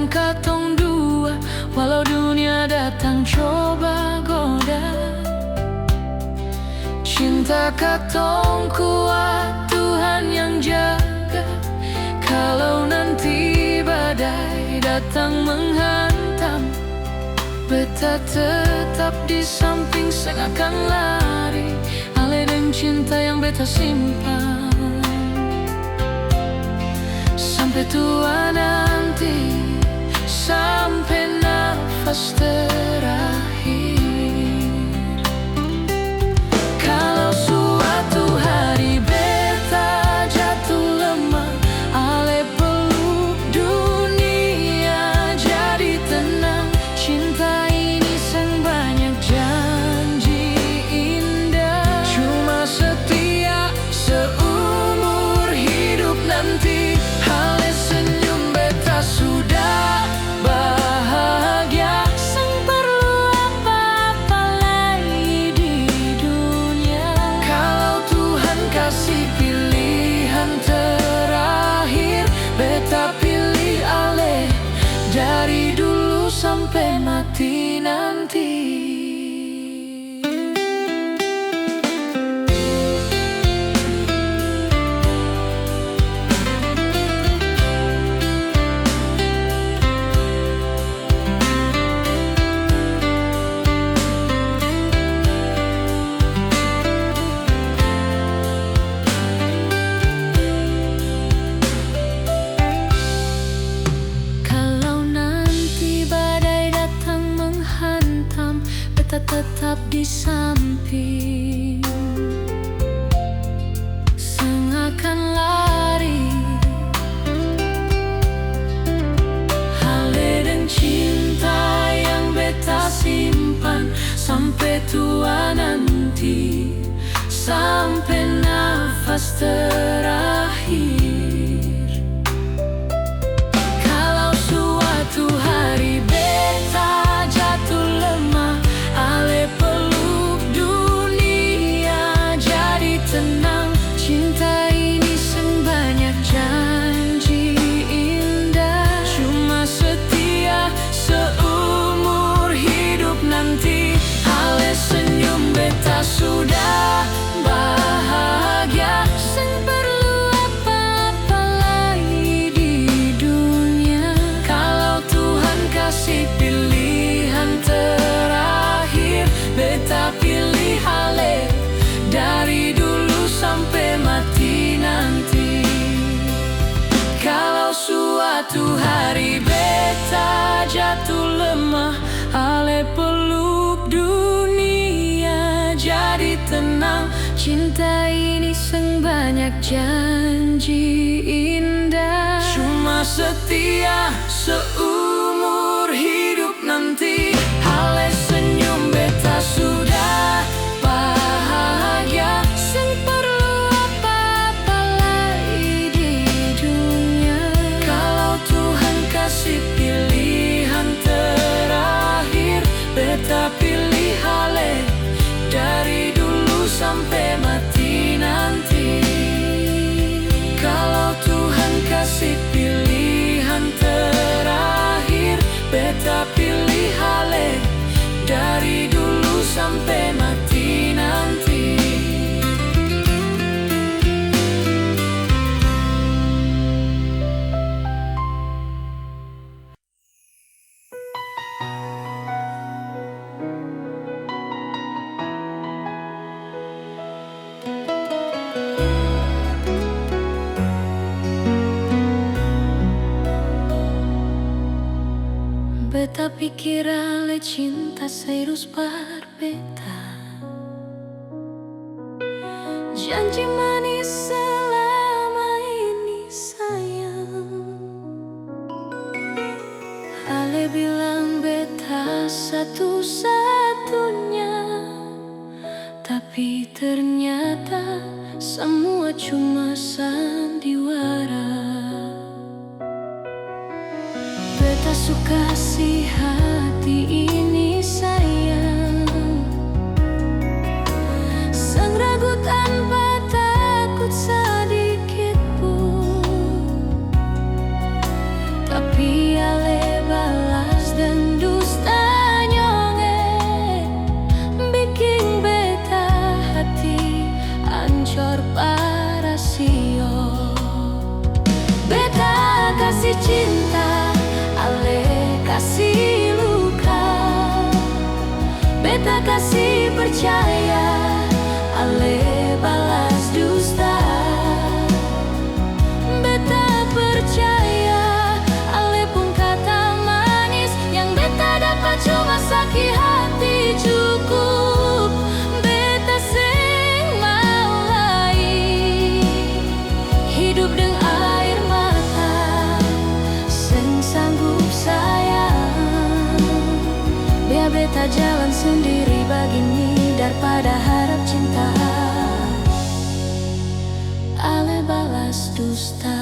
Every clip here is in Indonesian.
Akan katong dua, walau dunia datang coba goda. Cinta katong kuat, Tuhan yang jaga. Kalau nanti badai datang menghantam, beta tetap di samping, seng akan lari. Ale dan cinta yang beta simpan sampai tua nanti, sampai nafas terakhir. Kalau suatu hari beta jatuh lemah, ale peluk dunia jadi tenang. Cinta ini sang banyak janji indah, cuma setia seumur hidup nanti. Ale senyum beta sudah bahagia, sang perlu apa-apa lagi di dunia. Kalau Tuhan kasih pilihan terakhir, beta pilih ale dari dulu sampai mati nanti. Tetap di samping, sang akan lari. Ale dan cinta yang beta simpan sampai tua nanti, sampai nafas terakhir. Kalau suatu hari beta jatuh lemah, ale peluk dunia jadi tenang. Cinta ini sang banyak janji indah, cuma setia seumur hidup nanti. Ale senyum beta sudah bahagia, sang perlu apa-apa lagi di dunia. Kalau Tuhan kasih pilihan terakhir, beta pilih ale dari dulu sampai mati nanti. Kalau suatu hari beta jatuh lemah, ale peluk dunia jadi tenang. Cinta ini sang banyak janji indah, cuma setia seumur hidup nanti. Ale senyum beta sudah bahagia, sang perlu apa-apa lagi di dunia. Kalau Tuhan kasih pilihan terakhir, beta pilih ale dari dulu sampai mati nanti. Kalau Tuhan kasih pilihan terakhir, beta pilih ale dari dulu sampai mati nanti. Beta pikir ale cinta serus berbeda, janji manis selama ini sayang. Ale bilang beta satu-satunya, tapi ternyata semua cuma sandiwara. Beta suka si hati ini sayang, sang ragu tanpa takut sedikit pun. Tapi ale kasih percaya, ale balas dusta. Beta percaya, ale pun kata manis yang beta dapat cuma sakit hati cukup. Beta sing mau lain hidup dengan air mata, sing sanggup sayang. Biar beta jalan sendiri begini daripada harap cinta, ale balas dusta.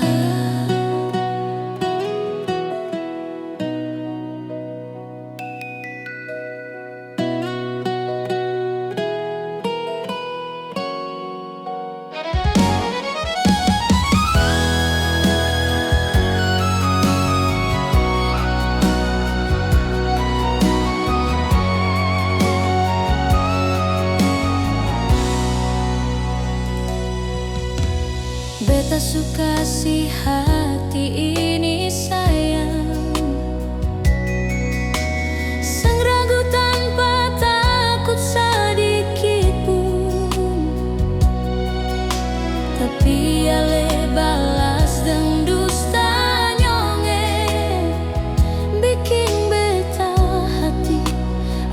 Beta suka si hati ini sayang, sang ragu tanpa takut sedikit pun. Tapi ale balas dengan dusta nyonge, bikin beta hati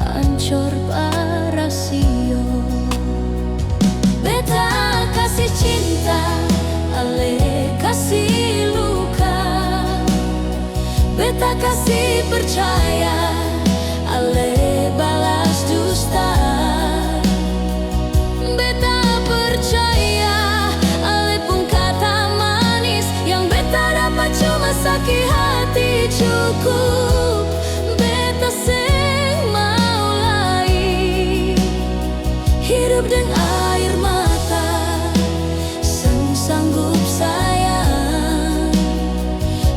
hancur parasio. Beta kasih cinta, ale kasih luka. Beta kasih percaya, ale balas dusta. Beta percaya, ale pun kata manis yang beta dapat cuma sakit hati cukup. Beta sing mau lain hidup dengan air mata, sanggup sayang.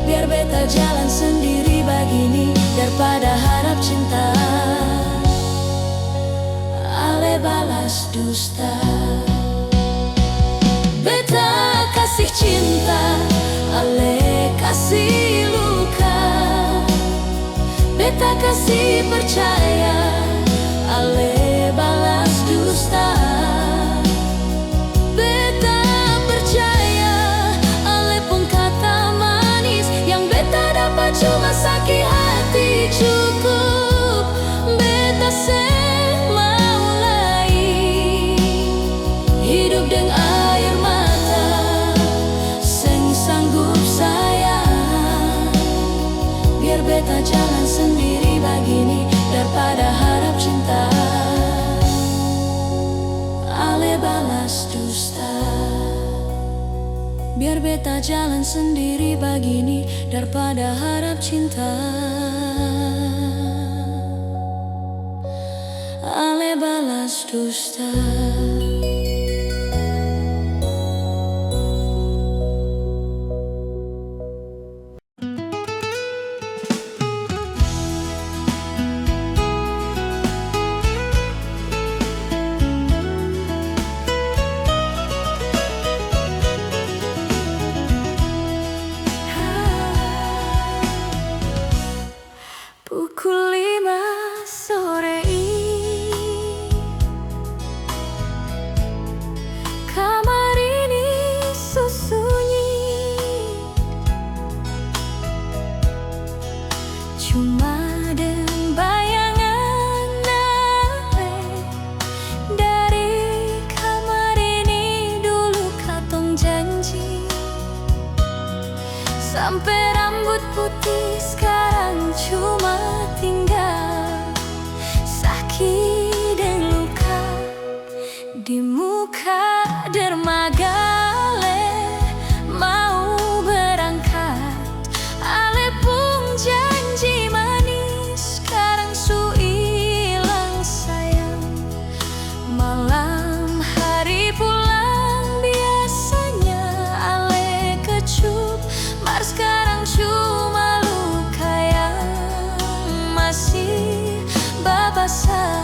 Biar beta jalan sendiri begini daripada harap cinta, ale balas dusta. Beta kasih cinta, ale kasih luka. Beta kasih percaya, ale balas dusta. Cuma sakit hati cukup. Beta sing mau lain hidup dengan air mata, sing sanggup sayang. Biar beta jalan sendiri begini daripada harap cinta, ale balas dusta. Biar beta jalan sendiri begini daripada harap cinta, ale balas dusta. Pukul 5 sore kamar ini sunyi, cuma dengan bayangan ale. Dari kamar ini dulu katong janji, sampai rambut putih sekarang cuma tinggal sakit dan luka di muka dermaga. Ale mau berangkat, ale pun janji manis, sekarang su hilang sayang. Malam hari pulang biasanya ale kecup, mar sekarang cuma luka yang masih babasah.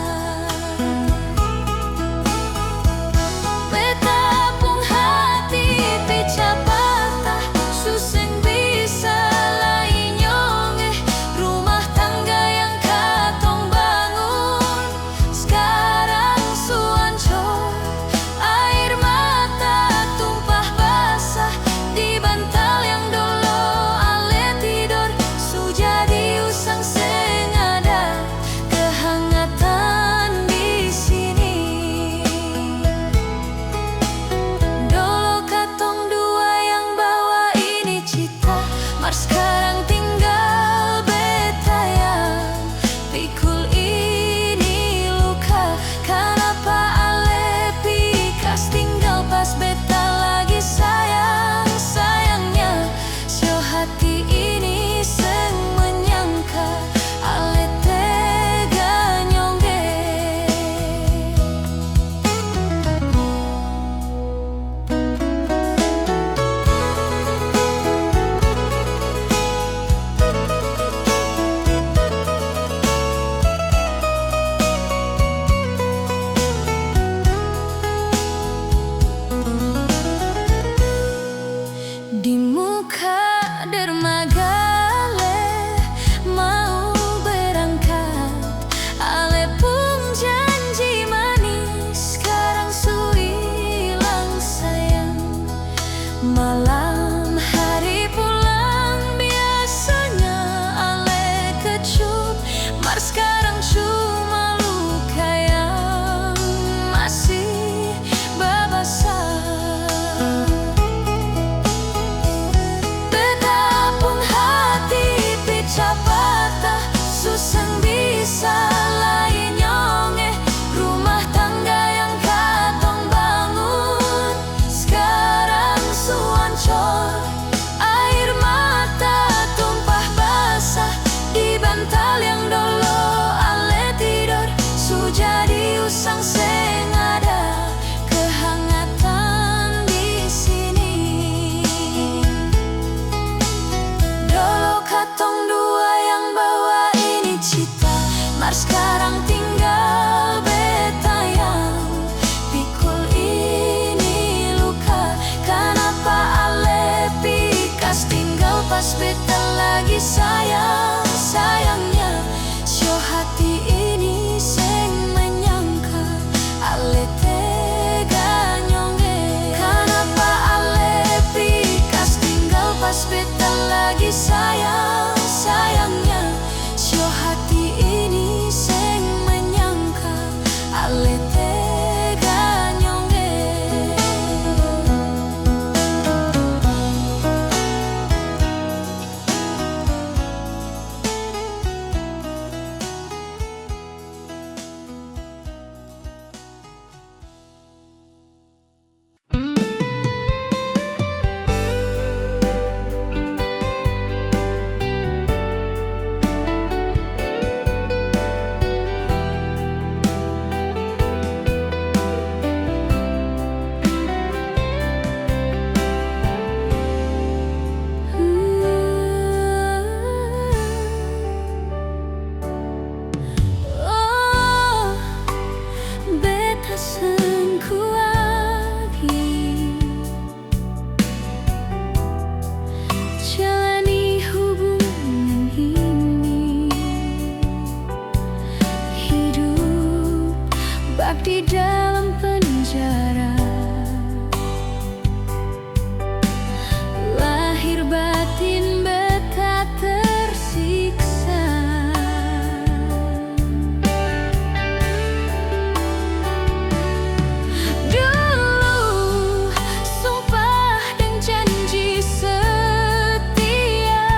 Beta pun pas beta lagi sayang sayangnya, sio hati ini seng menyangka ale tega nyongge. Kenapa ale pikas tinggal pas beta lagi sayang sayangnya, sio hati ini seng menyangka ale tega nyongge. Oh, beta seng kuagi jalani hubungan ini, hidup bak di dalam penjara, lahir batin beta tersiksa. Dulu sumpah dan janji setia,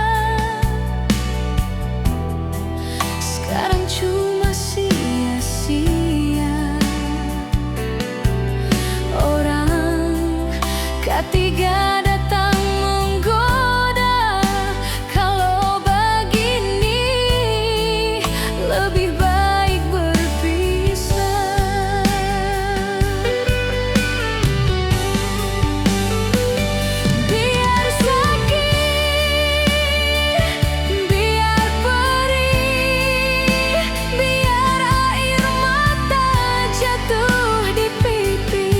sekarang cuma sia-sia. Orang ketiga datang menggoda, kalau begini lebih baik berpisah. Biar sakit, biar perih, biar air mata jatuh di pipi,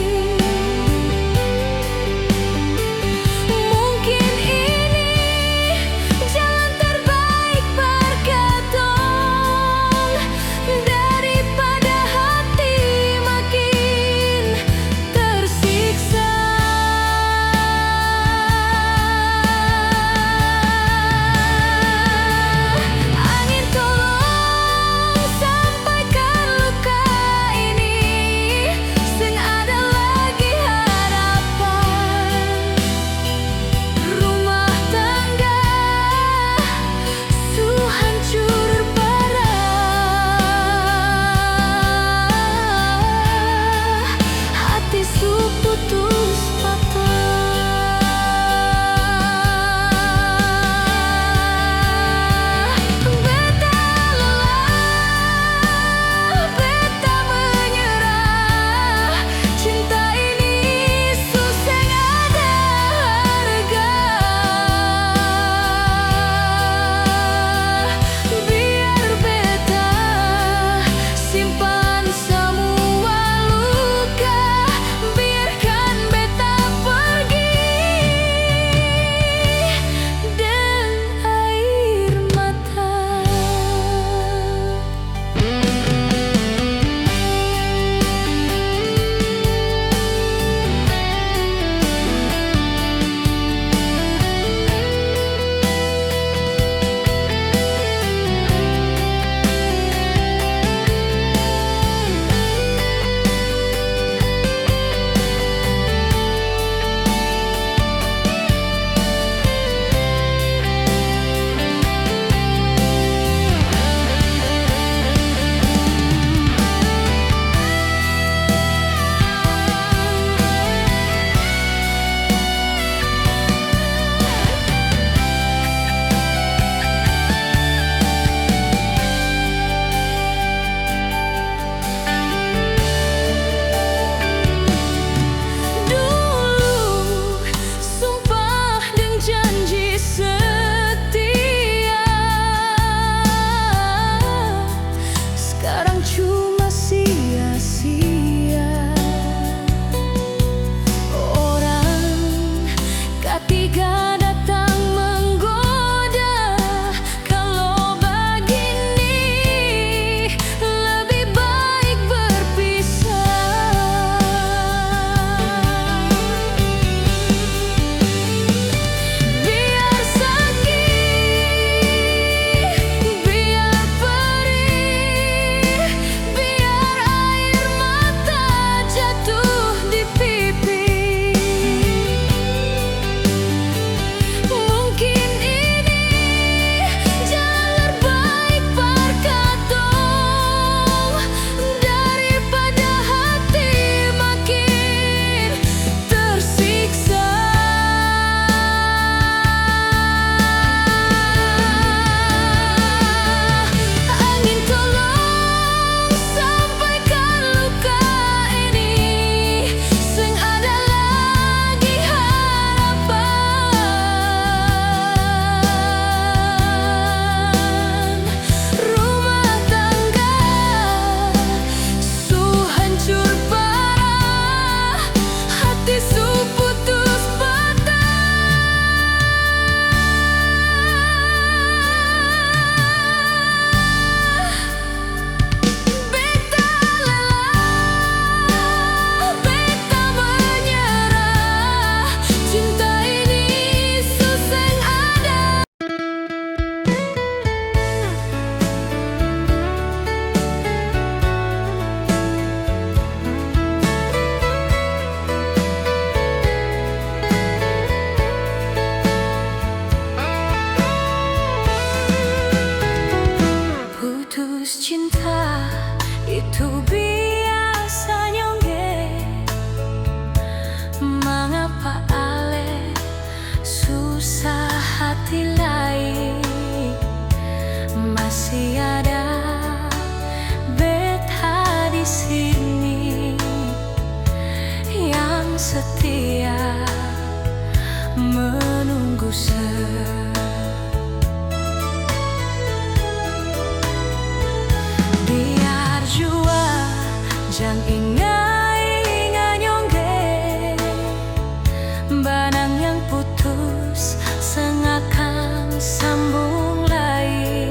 Benang yang putus sengakan sambung lagi.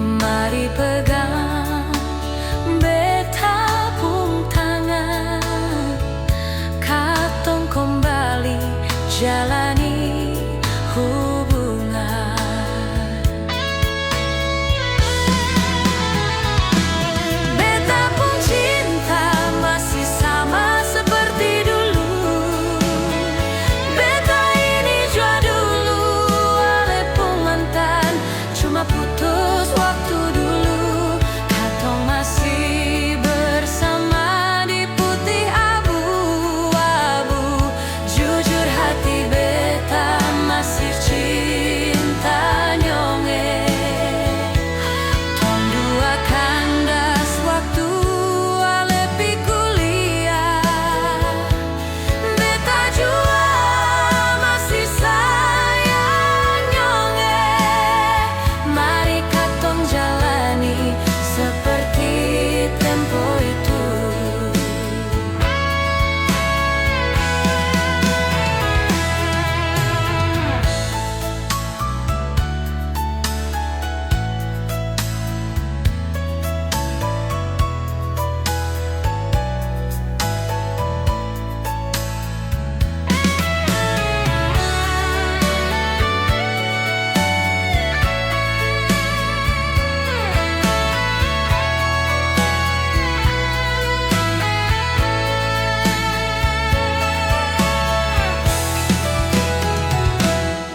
Mari pegang beta pung tangan, katong kembali jalani hubungan. Beta pun cinta masih sama seperti dulu. Beta ini jua dulu ale pun mantan, cuma putus waktu dulu. Katong masih bersama di putih abu-abu. Jujur hati beta masih cinta nyonge. Tong dua kandas waktu ale pi kuliah. Beta jua masih sayang nyonge. Mari katong jalani seperti tempo itu.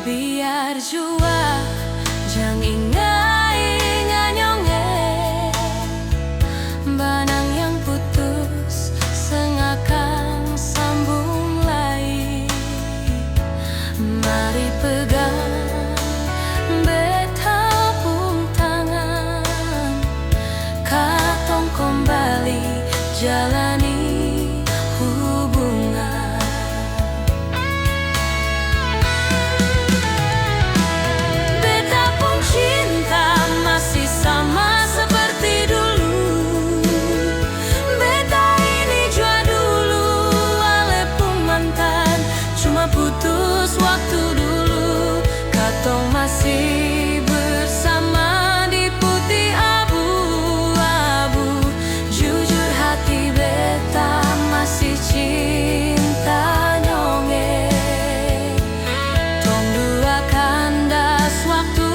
Biar jua jang inga-inga nyonge. Benang yang putus sengakan sambung lagi. Mari pegang beta pung tangan, katong kembali jalani hubungan. Beta pun cinta masih sama seperti dulu. Beta ini jua dulu ale pun mantan, cuma putus waktu dulu. Katong masih bersama di putih abu-abu. Jujur hati beta masih cinta nyonge. Tong dua kandas waktu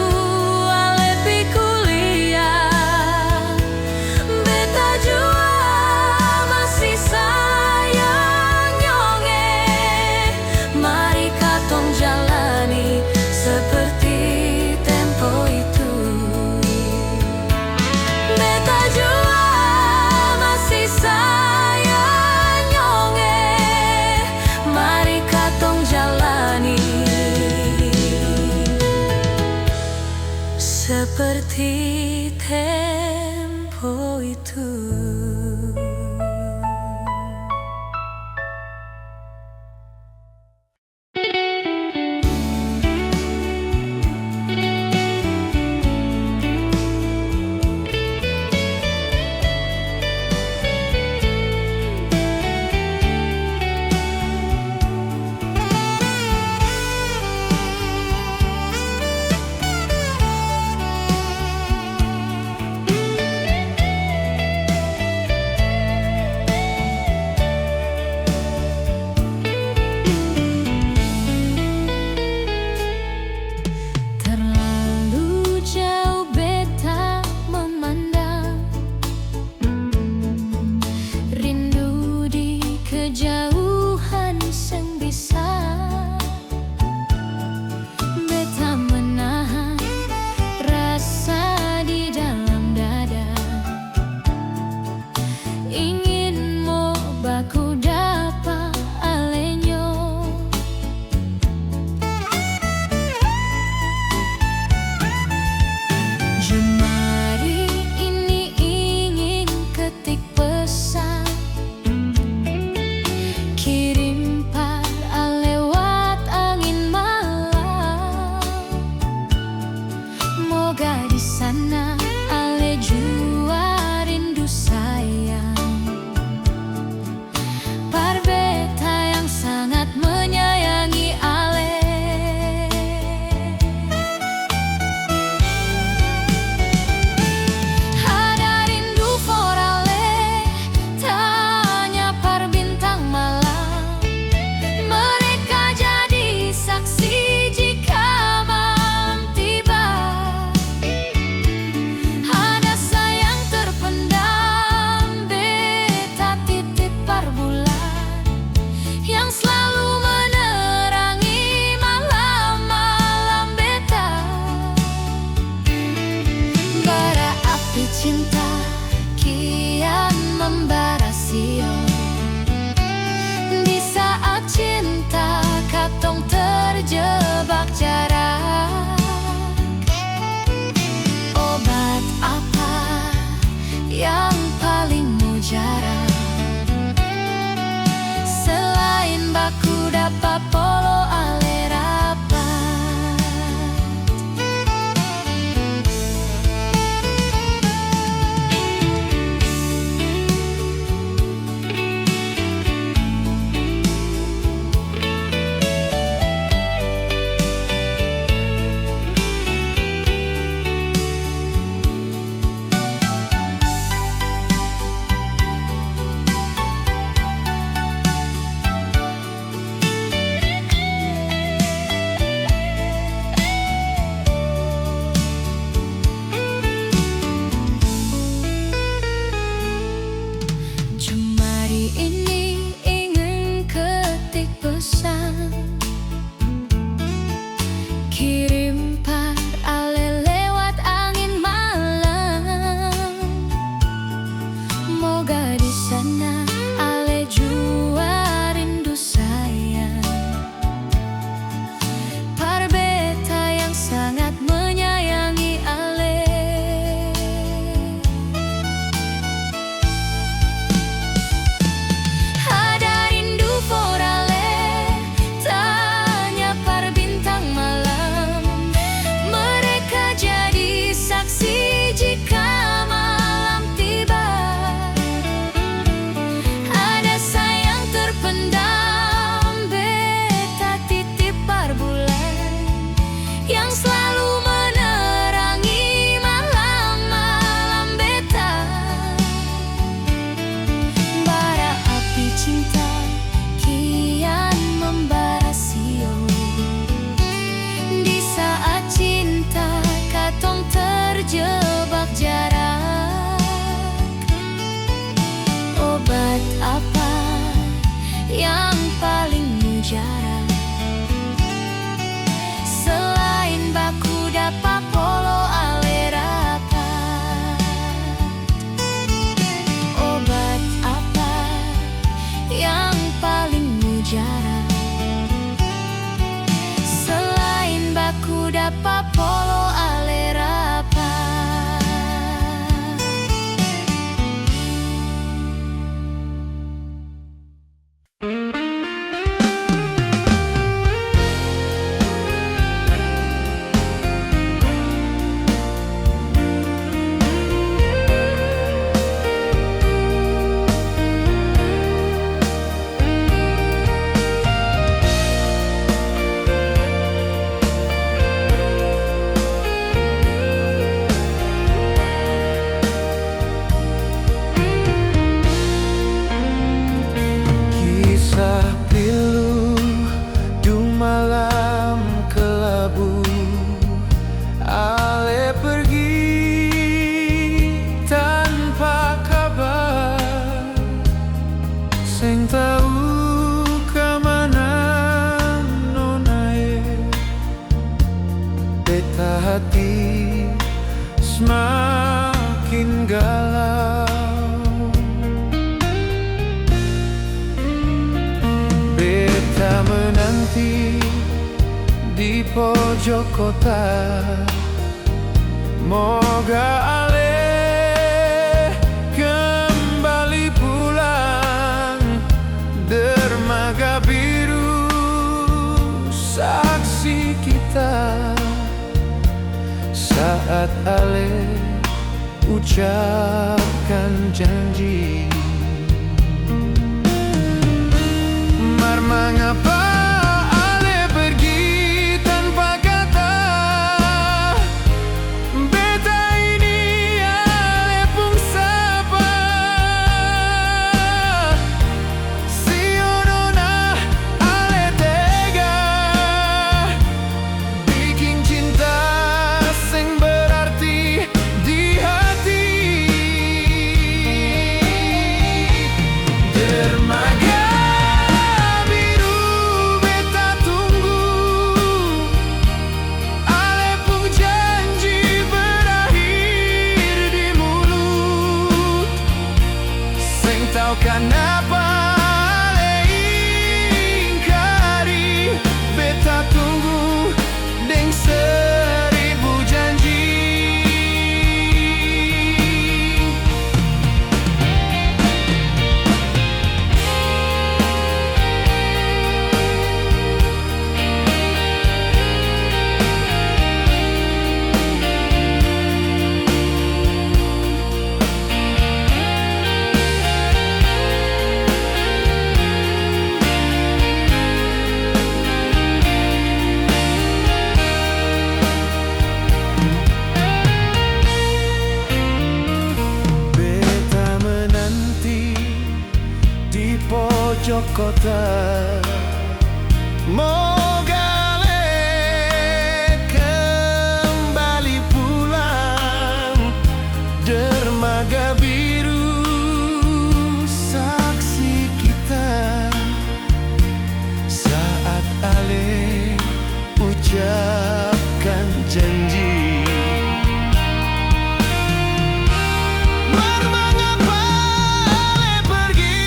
ale pi kuliah. Beta jua masih sayang nyonge. Mari katong jalani seperti tempo itu. Beta jua masih sayang nyonge. Mari katong jalani seperti tempo itu. pojok kota. Moga ale kembali pulang, dermaga biru saksi kita. Saat ale ucapkan janji, mar mengapa ale pergi tanpa kata. Beta ini ale pun sapa, sionona ale tega bikin cinta sing berarti di hati. Dermaga biru beta tunggu, ale pun janji berakhir di mulut. Sing tau kenapa ale ingkari, beta tunggu deng seribu janji. Beta menanti di pojok kota. Moga ale kembali pulang, dermaga biru saksi kita. Saat ale ucapkan janji, mar mengapa ale pergi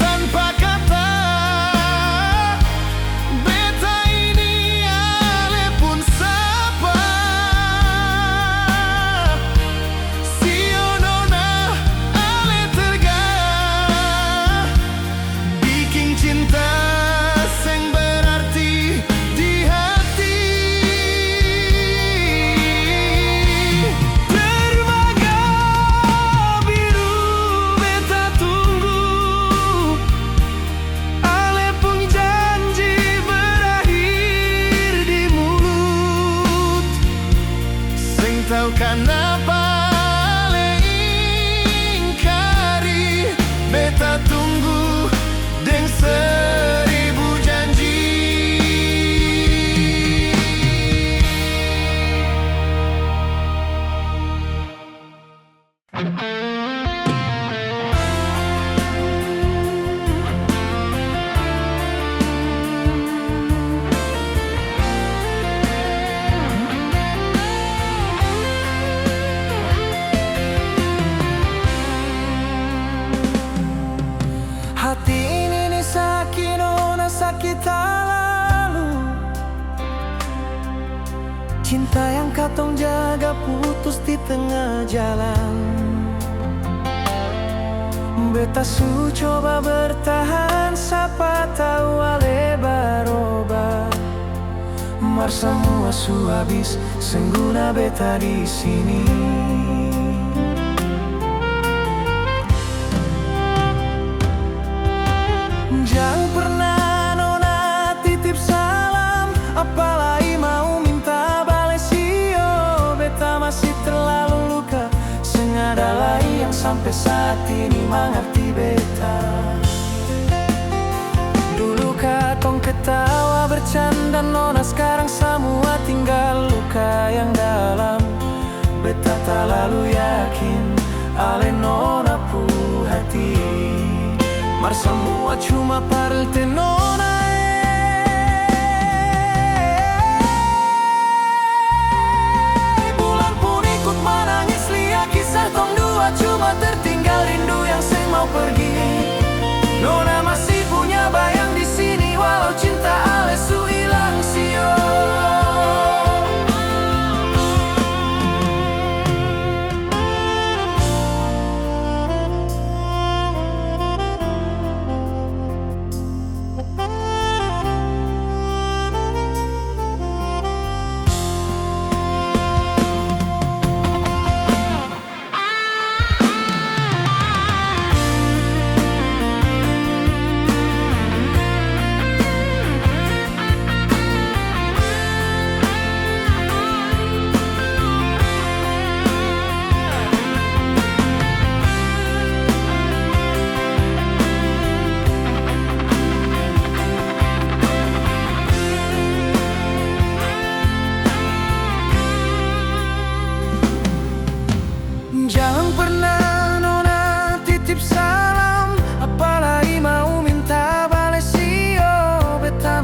tanpa kata. Beta ini ale pun sapa, sionona ale tega bikin cinta sing berarti di hati. Dermaga biru beta tunggu, ale pun janji berakhir di mulut. Sing tau kenapa ale ingkari, beta tunggu deng seribu janji. Hati ini ni sakit, nona sakit lalu. Cinta yang katong jaga putus di tengah jalan. Beta su coba bertahan, siapa tahu ale baroba. Mar semua su habis, sengguna beta di sini. Jangan pernah nona titip salam, apalagi mau minta balesio. Beta masih terlalu luka, sengaja lagi yang sampai saat ini mengerti beta. Dulu katong ketawa bercanda nona, sekarang semua tinggal luka yang dalam. Beta tak lalu yakin ale nona pu hati, mar semua cuma parte nona. Bulan pun ikut menangis lihat kisah tong dua, cuma tertinggal rindu yang seng mau pergi. Nona masih punya bayang di sini, walau cinta ale su hilang sio.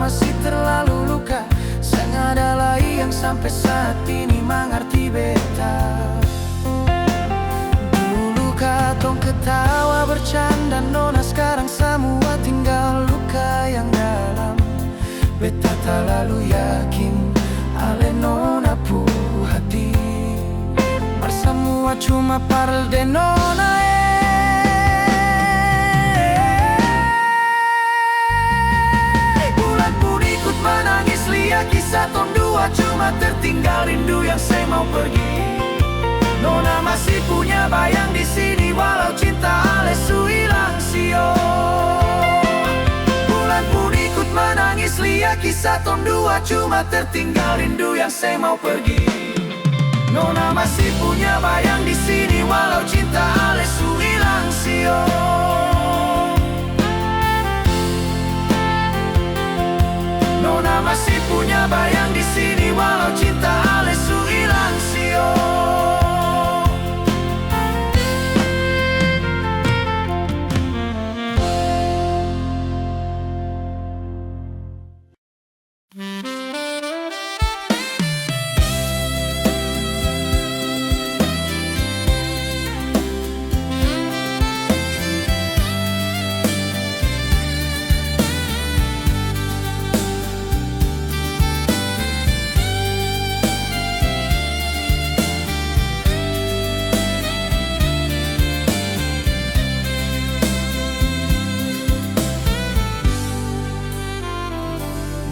masih terlalu luka. Sang adalah yang sampai saat ini mengerti beta. Dulu katong ketawa bercanda nona, sekarang semua tinggal luka yang dalam. Beta tak lalu yakin ale nona pu hati. Mar semua cuma parel de nona. Bulan pun ikut menangis lihat kisah tong dua, cuma tertinggal rindu yang saya mau pergi. Nona masih punya bayang di sini walau cinta ale su hilang sio. Bulan pun ikut menangis lihat kisah tong dua, cuma tertinggal rindu yang saya mau pergi. Nona masih punya bayang di sini walau cinta ale su hilang sio. Nona masih punya bayang di sini walau cinta ale su hilang sio.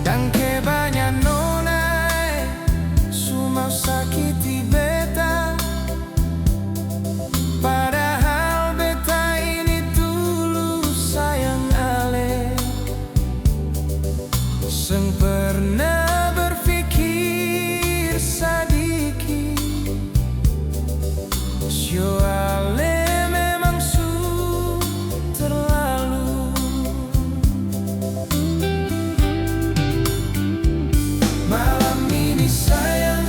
Dan kebanyak nona sumau sakiti beta, padahal beta ini tulus sayang ale. Seng pernah berpikir sedikit sio ale memang su terlalu. Malam ini sayang,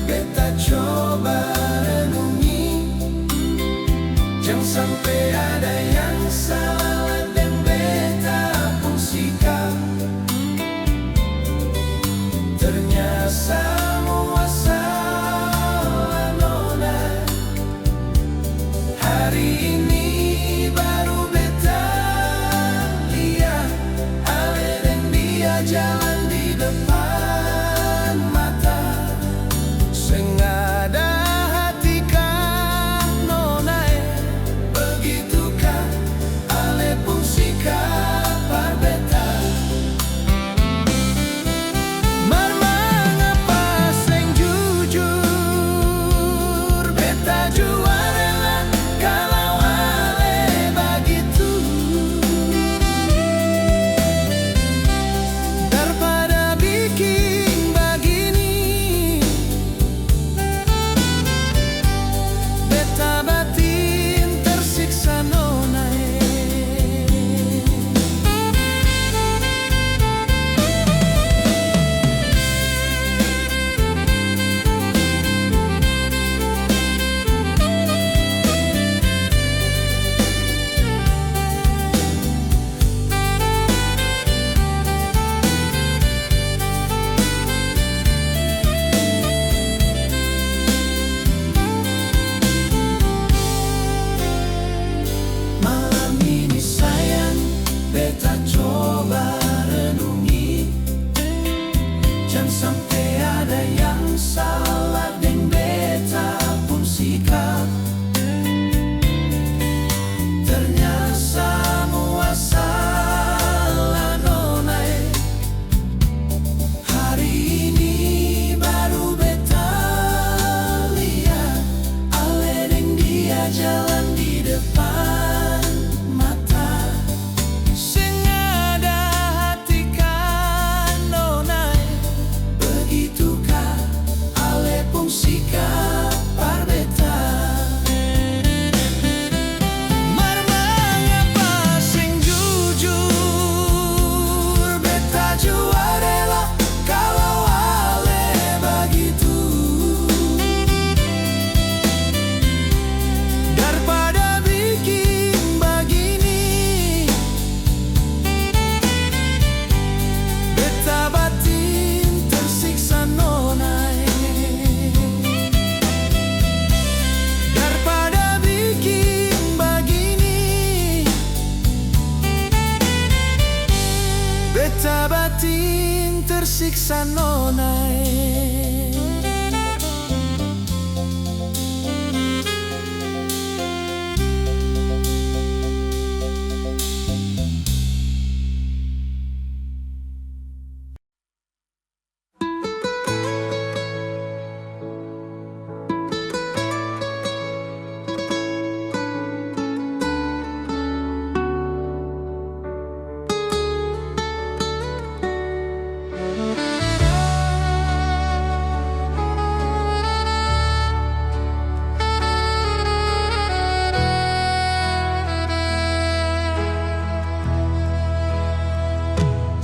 beta coba renungi. Jangan sampai ada yang salah dan beta pun sikap. Ternyata semua salah nona. Hari ini baru beta lihat ale dan dia jalan di depan. Mengapa tersiksa nonai.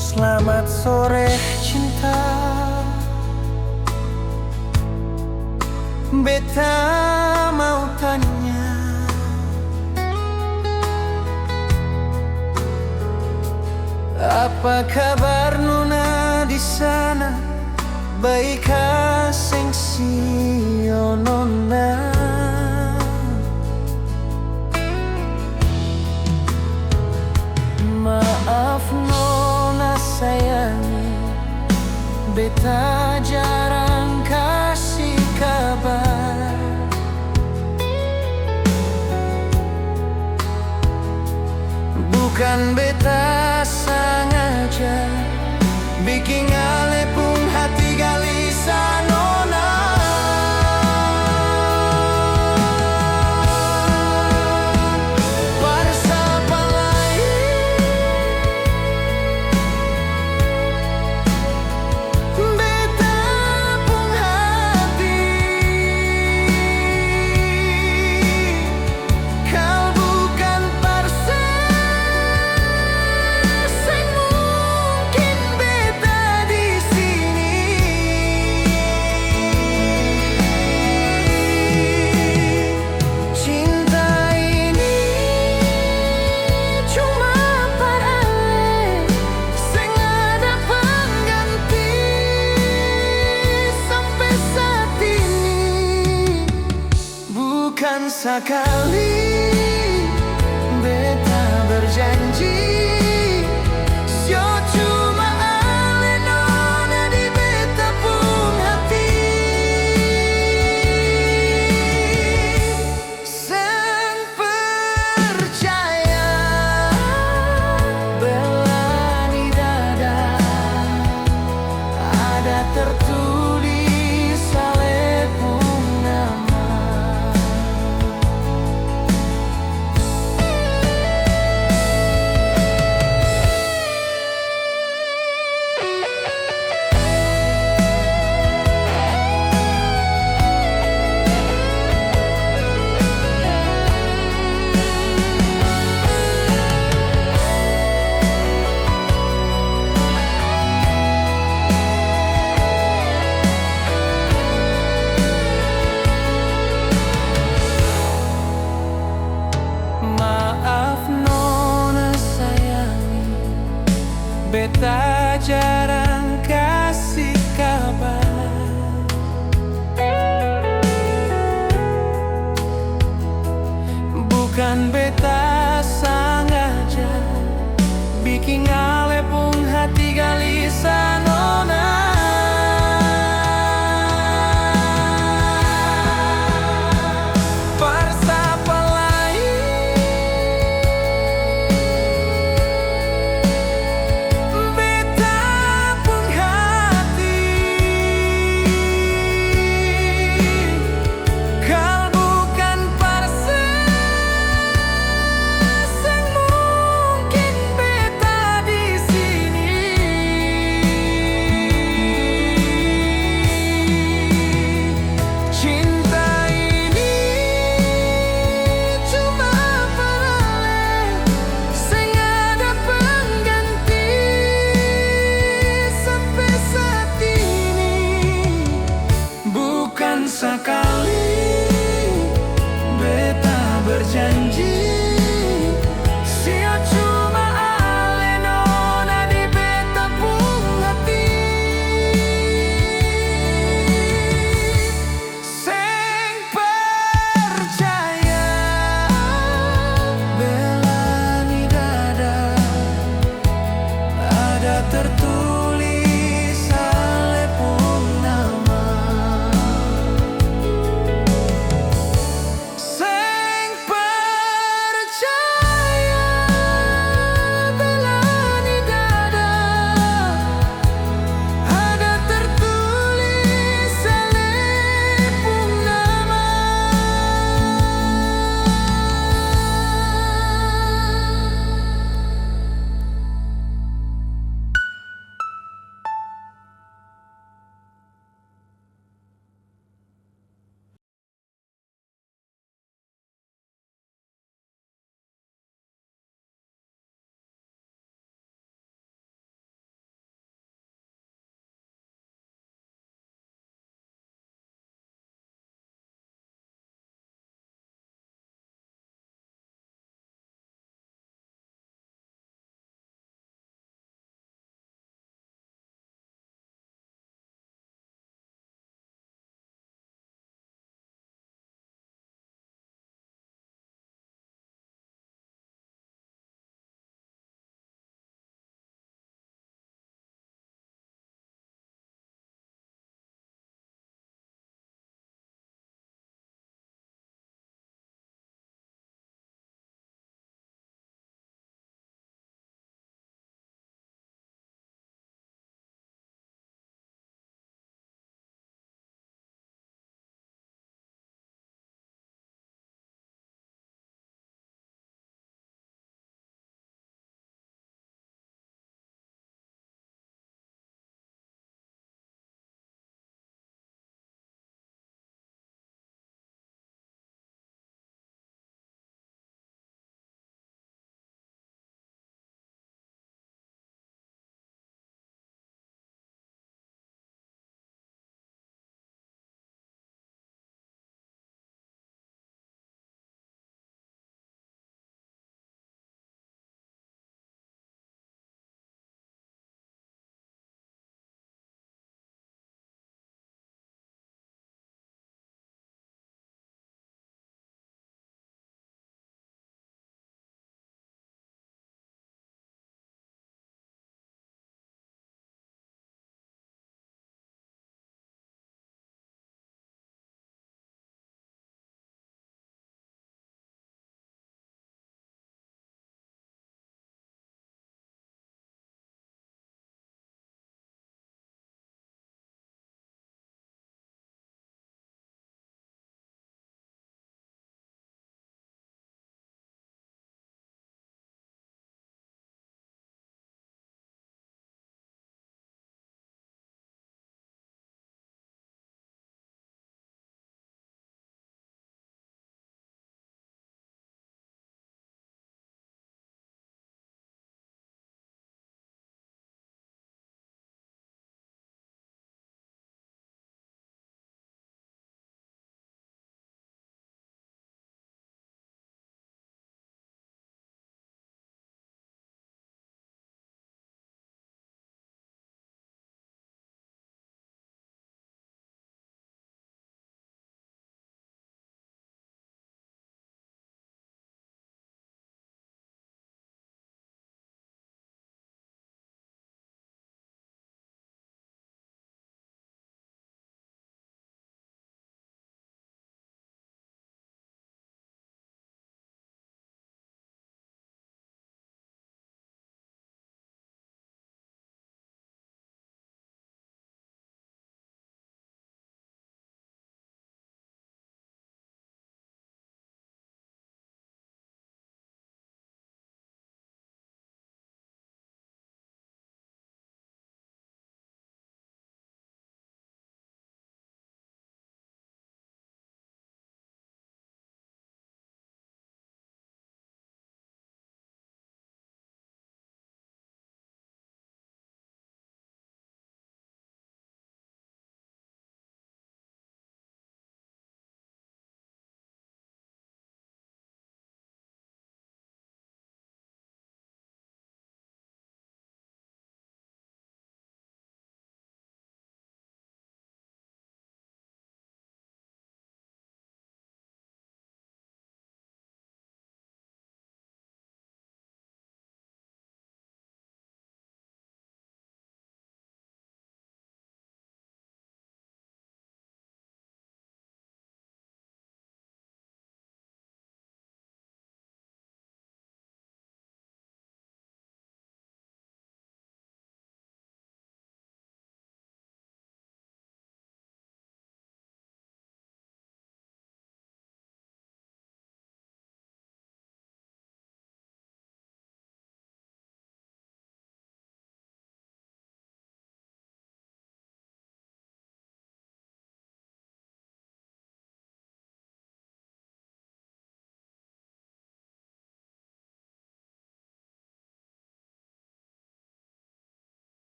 Selamat sore cinta, beta mau tanya, apa kabar nona di sana? Baikkah sing sio nona? Maaf nona sayangi, beta jarang kasih kabar. Bukan beta sengaja bikin ale pun hati gelisah nona. Pada siapa lain beta pun hati, kau bukan persis yang mungkin beta di sini. Cinta ini cuma paralel, sing ada pengganti sampai saat ini. Bukan sekali beta berjanji, sio cuma ale nona di beta pun hati. Sen percaya belani dada ada tertulis ale pun nama. Maaf nona sayangi, beta jarang kasih kabar. Bukan beta sengaja bikin ale pun hati gelisah nona. Persapa lain beta pun hati, kau bukan persis yang mungkin beta di sini. Cinta ini cuma paralel, sing ada pengganti sampai saat ini. Bukan sekali